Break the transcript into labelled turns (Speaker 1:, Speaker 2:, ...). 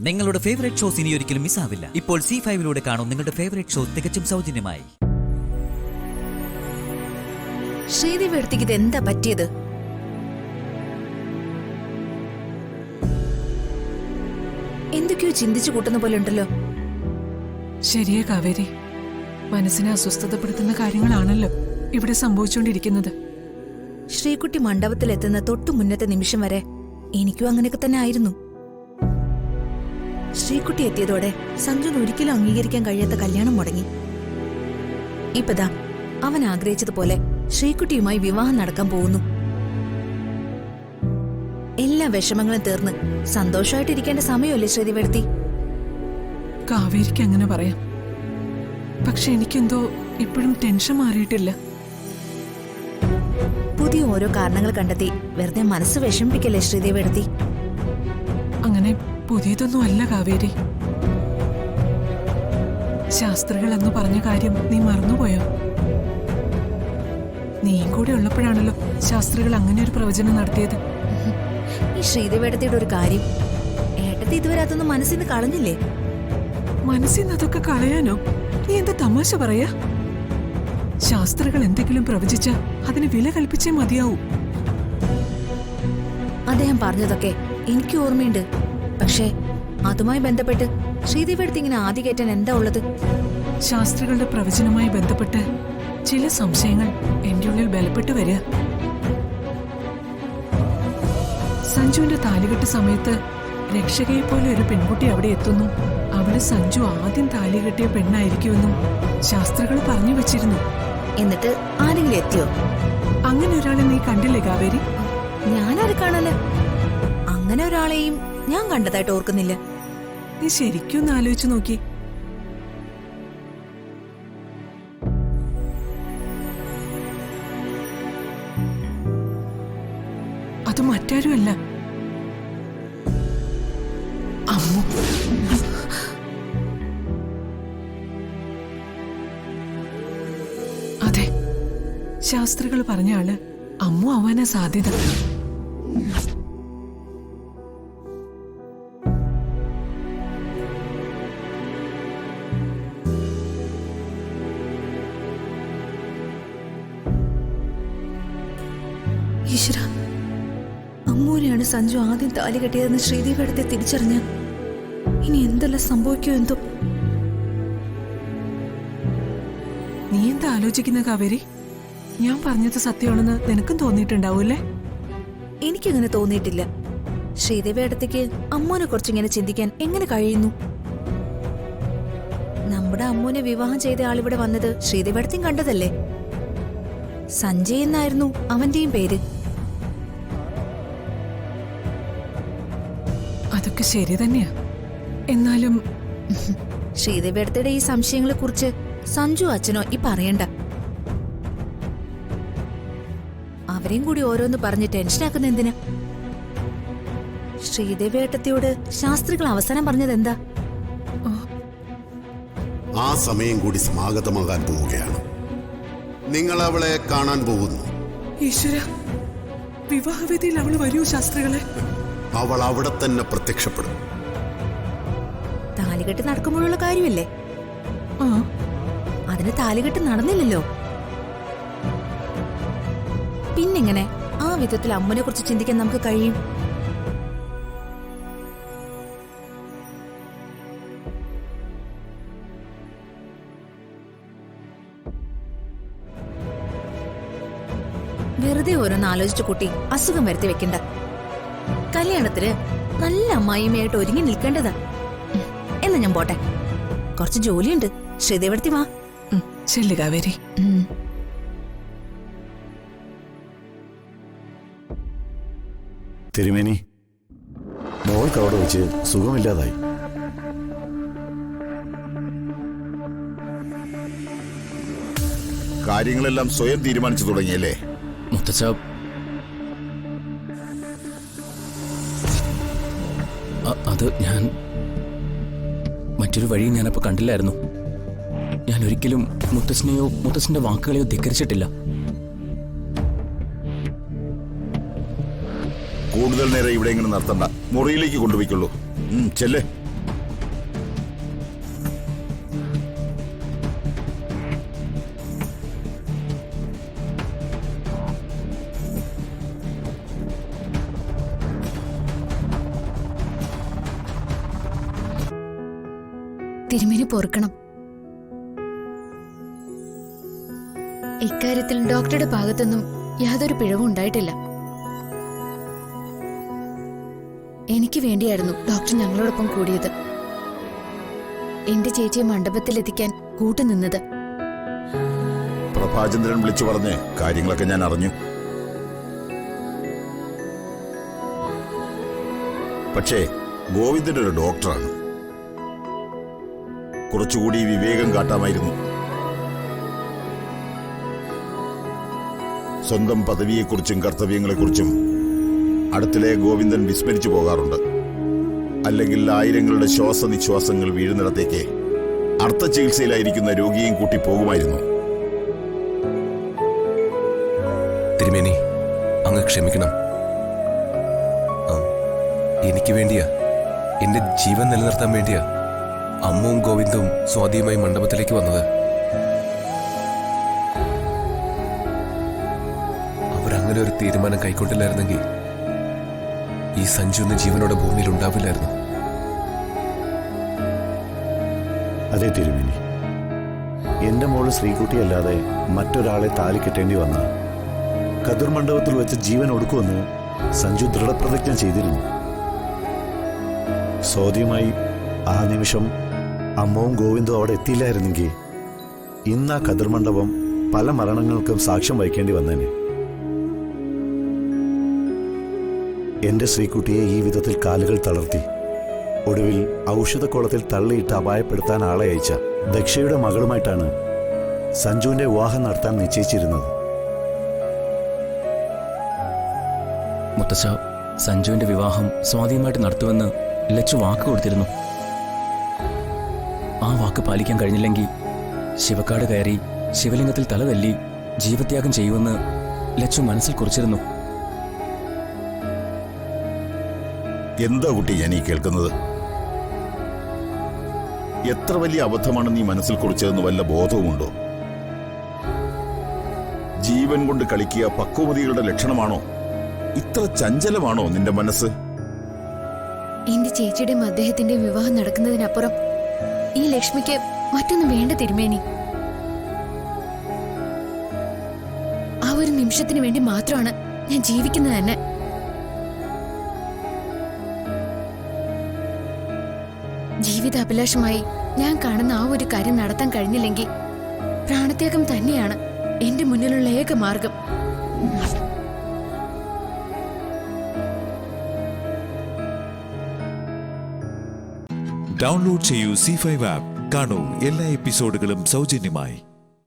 Speaker 1: നിങ്ങളുടെ favourite shows ഇനി ഒരിക്കലും മിസ്സാവില്ല. ഇപ്പോൾ C5 കാണും നിങ്ങളുടെ ഫേവറേറ്റ് ഷോ തികച്ചും സൗജന്യമായി.
Speaker 2: ശ്രീദേവി എടുത്തേക്ക് ഇത് എന്താ പറ്റിയത്? എന്തൊക്കെയോ ചിന്തിച്ചു കൂട്ടുന്ന പോലെ ഉണ്ടല്ലോ.
Speaker 3: ശരിയാ കാവേരി, മനസ്സിനെ അസ്വസ്ഥതപ്പെടുത്തുന്ന കാര്യങ്ങളാണല്ലോ ഇവിടെ സംഭവിച്ചുകൊണ്ടിരിക്കുന്നത്.
Speaker 2: ശ്രീകുട്ടി മണ്ഡപത്തിലെത്തുന്ന തൊട്ടു മുന്നത്തെ നിമിഷം വരെ എനിക്കും അങ്ങനെയൊക്കെ തന്നെ ആയിരുന്നു. ശ്രീകുട്ടി എത്തിയതോടെ സഞ്ജുന് ഒരിക്കലും അംഗീകരിക്കാൻ കഴിയാത്ത കല്യാണം മുടങ്ങി. ഇപ്പതാ അവൻ ആഗ്രഹിച്ചതുപോലെ ശ്രീകുട്ടിയുമായി വിവാഹം നടക്കാൻ പോകുന്നു. എല്ലാ വിഷമങ്ങളും തീർന്ന് സന്തോഷമായിട്ടിരിക്കേണ്ട സമയമല്ലേ ശ്രീദേവി?
Speaker 3: കാവേരിക്ക് അങ്ങനെ പറയാം, പക്ഷെ എനിക്കെന്തോ ഇപ്പോഴും ടെൻഷൻ മാറിയിട്ടില്ല.
Speaker 2: പുതിയ ഓരോ കാരണങ്ങൾ കണ്ടെത്തി വെറുതെ മനസ്സ് വിഷമിപ്പിക്കല്ലേ ശ്രീദേവി?
Speaker 3: അങ്ങനെ പുതിയതൊന്നും അല്ല കാവേരി. ശാസ്ത്രികൾ എന്ന് പറഞ്ഞ കാര്യം നീ മറന്നുപോയോ? നീയും കൂടെ ഉള്ളപ്പോഴാണല്ലോ ശാസ്ത്രികൾ അങ്ങനെ ഒരു പ്രവചനം നടത്തിയത്.
Speaker 2: ഈ ശ്രീദേവിയുടെ ഒരു കാര്യം ഏട്ടത്തി ഇതുവരെ അതൊന്നും മനസ്സിൽ നിന്ന് കളഞ്ഞില്ലേ?
Speaker 3: മനസ്സിൽ നിന്ന് അതൊക്കെ കളയാനോ? നീ എന്താ തമാശ പറയാ? ശാസ്ത്രികൾ എന്തെങ്കിലും പ്രവചിച്ച അതിന് വില കൽപ്പിച്ചേ മതിയാവൂ.
Speaker 2: അദ്ദേഹം പറഞ്ഞതൊക്കെ എനിക്ക് ഓർമ്മയുണ്ട്. പക്ഷേ അതുമായി ബന്ധപ്പെട്ട് ശ്രീദേവിയുടെ ഇങ്ങനെ ആദ്യ കയറ്റാൻ എന്താ ഉള്ളത്?
Speaker 3: ശാസ്ത്രികളുടെ പ്രവചനവുമായി ബന്ധപ്പെട്ട് ചില സംശയങ്ങൾ എന്റെ ഉള്ളിൽ ബലപ്പെട്ടു വരിക. സഞ്ജുവിന്റെ താലികെട്ട് സമയത്ത് രക്ഷകയെ പോലെ ഒരു പെൺകുട്ടി അവിടെ എത്തുന്നു. അവള് സഞ്ജു ആദ്യം താലി കെട്ടിയ പെണ്ണായിരിക്കുമെന്നും ശാസ്ത്രികൾ പറഞ്ഞു വെച്ചിരുന്നു.
Speaker 2: എന്നിട്ട് ആരെങ്കിലും എത്തിയോ?
Speaker 3: അങ്ങനെ ഒരാളെ നീ കണ്ടില്ലേ കാവേരി?
Speaker 2: ഞാനത് കാണാന് അങ്ങനെ ഒരാളെയും ഞാൻ കണ്ടതായിട്ട് ഓർക്കുന്നില്ല.
Speaker 3: നീ ശരിക്കും ഒന്ന് ആലോചിച്ചു നോക്കി. അത് മറ്റാരുമല്ല, അമ്മു. അതെ, ശാസ്ത്രികൾ പറഞ്ഞ ആള് അമ്മു ആവാനാ സാധ്യത.
Speaker 2: ഈശ്വര, അമ്മൂനെയാണ് സഞ്ജു ആദ്യം താലി കെട്ടിയതെന്ന് ശ്രീദേവി അടുത്തെ തിരിച്ചറിഞ്ഞ ഇനി എന്തെല്ലാം സംഭവിക്കോ എന്തോ.
Speaker 3: നീ എന്താ ആലോചിക്കുന്ന കാവേരി? ഞാൻ പറഞ്ഞത് സത്യമാണെന്ന് നിനക്കും തോന്നിയിട്ടുണ്ടാവൂല്ലേ?
Speaker 2: എനിക്കങ്ങനെ തോന്നിയിട്ടില്ല. ശ്രീദേവി അടുത്തേക്ക് അമ്മൂനെ കുറിച്ചിങ്ങനെ ചിന്തിക്കാൻ എങ്ങനെ കഴിയുന്നു? നമ്മുടെ അമ്മൂനെ വിവാഹം ചെയ്ത ആളിവിടെ വന്നത് ശ്രീദേവി അടുത്തും കണ്ടതല്ലേ? സഞ്ജയ് എന്നായിരുന്നു അവന്റെയും പേര്.
Speaker 3: അതൊക്കെ ശരി തന്നെയാ. എന്നാലും
Speaker 2: ശ്രീദേവി അടുത്തയുടെ ഈ സംശയങ്ങളെ കുറിച്ച് സഞ്ജു അച്ഛനോ ഇപ്പൊ അറിയണ്ട. അവരെയും കൂടി ഓരോന്ന് പറഞ്ഞ് ടെൻഷനാക്കുന്ന എന്തിനാ? ശ്രീദേവി ഏട്ടത്തിയോട് ശാസ്ത്രികൾ അവസാനം പറഞ്ഞത് എന്താ?
Speaker 4: ആ സമയം കൂടി സമാഗതമാകാൻ പോവുകയാണ്. നിങ്ങൾ അവളെ കാണാൻ പോകുന്നു.
Speaker 3: ഈശ്വര, വിവാഹവേദിയിൽ അവള് വരൂ ശാസ്ത്രികളെ?
Speaker 4: അവൾ അവിടെ തന്നെ പ്രത്യക്ഷപ്പെടും.
Speaker 2: താലികെട്ട് നടക്കുമ്പോഴുള്ള കാര്യമല്ലേ?
Speaker 3: ആ,
Speaker 2: അതിന് താലികെട്ട് നടന്നില്ലല്ലോ. പിന്നെങ്ങനെ ആ വിധത്തിൽ അമ്മനെ കുറിച്ച് ചിന്തിക്കാൻ നമുക്ക് കഴിയും? വെറുതെ ഓരോന്ന് ആലോചിച്ച കുട്ടി അസുഖം വരുത്തി വെക്കണ്ട. കല്യാണത്തിന് നല്ല അമ്മായിമ്മയായിട്ട് ഒരുങ്ങി നിൽക്കേണ്ടതാ. എന്നാ ഞാൻ പോട്ടെ, കുറച്ച് ജോലിയുണ്ട്. ശ്രീദേവി വാ.
Speaker 3: ചെല്ലു കാവേരി.
Speaker 5: തിരുമേനി, മോൾക്ക് അവിടെ വെച്ച് സുഖമില്ലാതായി.
Speaker 6: കാര്യങ്ങളെല്ലാം സ്വയം തീരുമാനിച്ചു തുടങ്ങിയല്ലേ?
Speaker 7: മുത്തച്ഛ, അത് ഞാൻ മറ്റൊരു വഴി ഞാനപ്പോൾ കണ്ടില്ലായിരുന്നു. ഞാൻ ഒരിക്കലും മുത്തച്ഛനെയോ മുത്തച്ഛൻ്റെ വാക്കുകളെയോ ധിക്കരിച്ചിട്ടില്ല.
Speaker 6: കൂടുതൽ നേരം ഇവിടെ ഇങ്ങനെ നിർത്തണ്ട, മുറിയിലേക്ക് കൊണ്ടുപോയിക്കൊള്ളൂ. ചെല്ലേ.
Speaker 2: തിരുമേനി പൊറുക്കണം.
Speaker 8: ഇക്കാര്യത്തിൽ ഡോക്ടറുടെ ഭാഗത്തൊന്നും യാതൊരു പിഴവും ഉണ്ടായിട്ടില്ല. എനിക്ക് വേണ്ടിയായിരുന്നു ഡോക്ടർ ഞങ്ങളോടൊപ്പം കൂടിയത്, എന്റെ ചേച്ചിയെ മണ്ഡപത്തിലെത്തിക്കാൻ കൂട്ടുനിന്നത്.
Speaker 6: പ്രഭാചന്ദ്രൻ വിളിച്ചു പറഞ്ഞ് കാര്യങ്ങളൊക്കെ ഞാൻ അറിഞ്ഞു. പക്ഷേ ഗോവിന്ദൻ ഒരു ഡോക്ടറാണ്. കുറച്ചുകൂടി വിവേകം കാട്ടാമായിരുന്നു. സ്വന്തം പദവിയെക്കുറിച്ചും കർത്തവ്യങ്ങളെക്കുറിച്ചും അടുത്തിടെ ഗോവിന്ദൻ വിസ്മരിച്ചു പോകാറുണ്ട്. അല്ലെങ്കിൽ ആയിരങ്ങളുടെ ശ്വാസനിശ്വാസങ്ങൾ വീഴുന്നിടത്തേക്ക് അർത്ഥ ചികിത്സയിലായിരിക്കുന്ന രോഗിയെയും കൂട്ടി പോകുമായിരുന്നു.
Speaker 9: തിരുമേനി, അങ്ങ് ക്ഷമിക്കണം. എനിക്ക് വേണ്ടിയാ, എന്റെ ജീവൻ നിലനിർത്താൻ വേണ്ടിയാ അമ്മുവും ഗോവിന്ദവും സ്വാതിയുമായി മണ്ഡപത്തിലേക്ക് വന്നത്. അവരങ്ങനെ ഒരു തീരുമാനം കൈക്കൊണ്ടില്ലായിരുന്നെങ്കിൽ ഈ സഞ്ജു എന്ന ജീവനോടെ ഭൂമിയിൽ ഉണ്ടാവില്ലായിരുന്നു.
Speaker 5: അതെ തിരുമേനി, എന്റെ മോള് ശ്രീകുട്ടിയല്ലാതെ മറ്റൊരാളെ താലി കെട്ടേണ്ടി വന്ന കതിർ മണ്ഡപത്തിൽ വെച്ച് ജീവൻ ഒടുക്കുമെന്ന് സഞ്ജു ദൃഢപ്രതിജ്ഞ ചെയ്തിരുന്നു. സ്വാതിയുമായി ആ നിമിഷം അമ്മവും ഗോവിന്ദും അവിടെ എത്തിയില്ലായിരുന്നെങ്കിൽ ഇന്ന് ആ കതിർ മണ്ഡപം പല മരണങ്ങൾക്കും സാക്ഷ്യം വഹിക്കേണ്ടി വന്നേനെ. എന്റെ ശ്രീകുട്ടിയെ ഈ വിധത്തിൽ കാലുകൾ തളർത്തി ഒടുവിൽ ഔഷധക്കുളത്തിൽ തള്ളിയിട്ട് അപായപ്പെടുത്താൻ ആളെ അയച്ച ദക്ഷയുടെ മകളുമായിട്ടാണ് സഞ്ജുവിന്റെ വിവാഹം നടത്താൻ നിശ്ചയിച്ചിരുന്നത്.
Speaker 7: മുത്തച്ഛ, സഞ്ജുവിന്റെ വിവാഹം സ്വാതിയുമായിട്ട് നടത്തുമെന്ന് ലച്ചു വാക്ക് കൊടുത്തിരുന്നു. ആ വാക്ക് പാലിക്കാൻ കഴിഞ്ഞില്ലെങ്കിൽ ശിവക്കാട് കയറി ശിവലിംഗത്തിൽ തലതല്ലി ജീവത്യാഗം ചെയ്യുമെന്ന് ലച്ചു മനസ്സിൽ കുറിച്ചിരുന്നു.
Speaker 6: എന്താ കുട്ടി ഞാൻ ഈ കേൾക്കുന്നത്? എത്ര വലിയ അബദ്ധമാണ് നീ മനസ്സിൽ കുറിച്ചതെന്ന് വല്ല ബോധവുമുണ്ടോ? ജീവൻ കൊണ്ട് കളിക്കുക പക്വമതികളുടെ ലക്ഷണമാണോ? ഇത്ര ചഞ്ചലമാണോ നിന്റെ മനസ്സ്?
Speaker 8: എന്റെ ചേച്ചിയുടെയും അദ്ദേഹത്തിന്റെ വിവാഹം നടക്കുന്നതിനപ്പുറം ഈ ലക്ഷ്മിക്ക് മറ്റൊന്നും വേണ്ട തിരുമേനി. ആ ഒരു നിമിഷത്തിന് വേണ്ടി മാത്രമാണ് ഞാൻ ജീവിക്കുന്നത് തന്നെ. ജീവിതാഭിലാഷമായി ഞാൻ കാണുന്ന ആ ഒരു കാര്യം നടത്താൻ കഴിഞ്ഞില്ലെങ്കിൽ പ്രാണത്യാഗം തന്നെയാണ് എന്റെ മുന്നിലുള്ള ഏക മാർഗം.
Speaker 10: ഡൗൺലോഡ് ചെയ്യൂ C5 ആപ്പ്. കാണൂ എല്ലാ എപ്പിസോഡുകളും സൗജന്യമായി.